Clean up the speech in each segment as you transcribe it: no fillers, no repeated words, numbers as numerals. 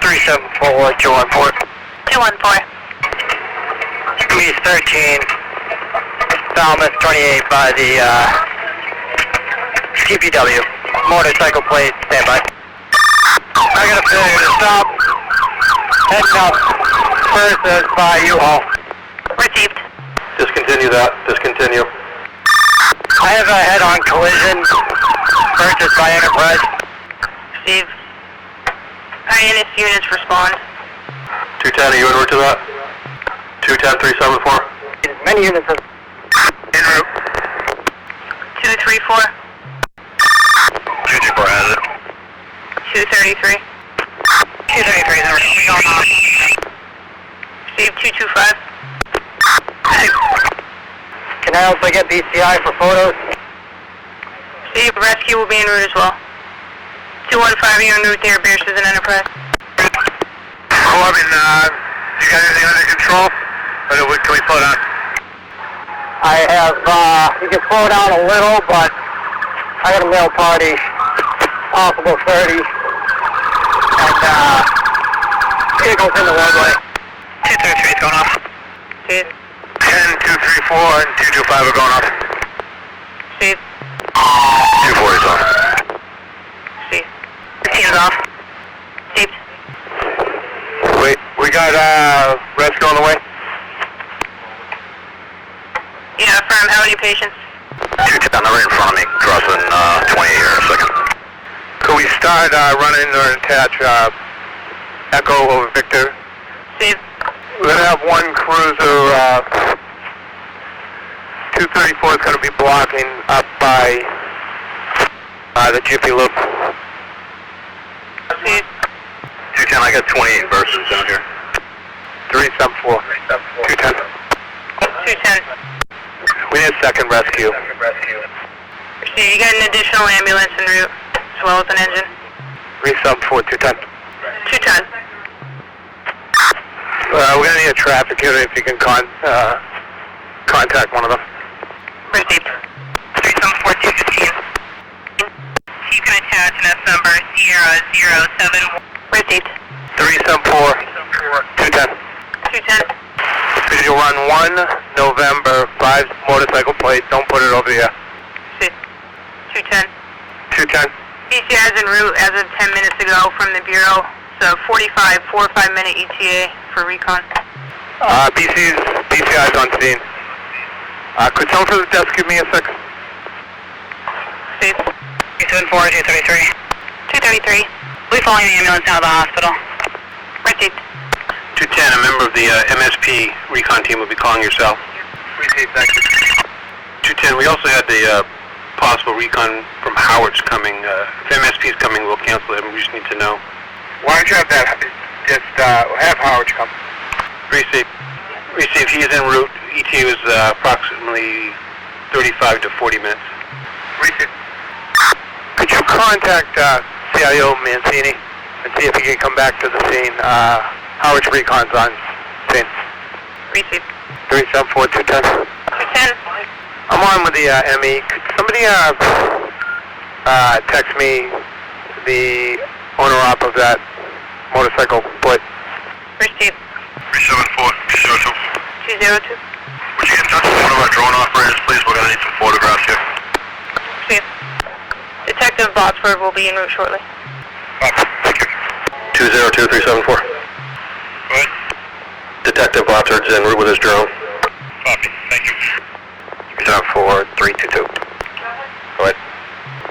374, 214. 214. East 13, Falmouth 28 by the TPW. Motorcycle plate, standby. I got a failure to stop. Heading up versus by U-Haul. Received. Discontinue that. Discontinue. I have a head-on collision versus by Enterprise. Received. Hyannis units respond. 210, are you en route to that? 210, 374. Many units are en route. 234. 224 has it. 233. 233 is en route. Received 225. Can I also get BCI for photos? Received. Rescue will be en route as well. 215, you're en route there, Beerces and Enterprise. Corbin, you got anything under control? Or can we slow down? I have, you can slow down a little, but I got a male party, possible 30, and, vehicle's in the roadway. 233 is going off. 10, 234, and 225 are going off. Steve. 240 is off. Steve. 15 is off. Steve. Wait, we got, rescue on the way? Yeah, affirm. How many patients? 210, they're right in front of me, crossing 28 here in a second. Could we start running or attach Echo over Victor? Steve. We're going to have one cruiser, 234 is going to be blocking up by the Jiffy Loop. Steve. 210, I got 28 verses down here. 374. 210. 210. We need a second rescue. Steve, you got an additional ambulance en route, as well as an engine. 374, 210. 210. We're going to need a traffic unit if you can contact one of them. Received. 374, 215. You can attach an S number, Sierra 07. Received. 374, 210. 210. Visual run 1, November, 5 motorcycle plate. Don't put it over here. Steve. 210. 210. BCI is en route as of 10 minutes ago from the Bureau. So 4-5-minute ETA for recon. BCI's on scene. Could someone from the desk give me a sec? Steve. 274, 233. 233. We're following the ambulance now to the hospital. Received. 210, a member of the MSP recon team will be calling yourself. Received, thank you. 210, we also had the possible recon from Howard's coming. If MSP is coming, we'll cancel it. We just need to know. Why don't you have that, just have Howard come. Received. Received, he is en route. ETA was approximately 35 to 40 minutes. Received. Could you contact CIO Mancini and see if he can come back to the scene? Howard's recon's on scene. Received. 374, 210. 210. I'm on with the ME. Could somebody text me the owner-op of that motorcycle plate? Received. 374, 202. Would you get in touch with one of our drone operators, please? We're going to need some photographs here. Received. Detective Botsford will be en route shortly. Thank you. 202-374. Go ahead. Detective Botsford's en route with his drone. Copy. Thank you. 374-322. Go ahead.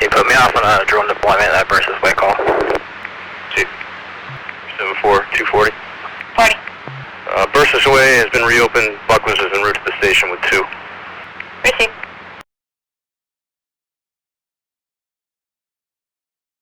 You put me off on a drone deployment at versus way call. 74-240. 40. Versus Way has been reopened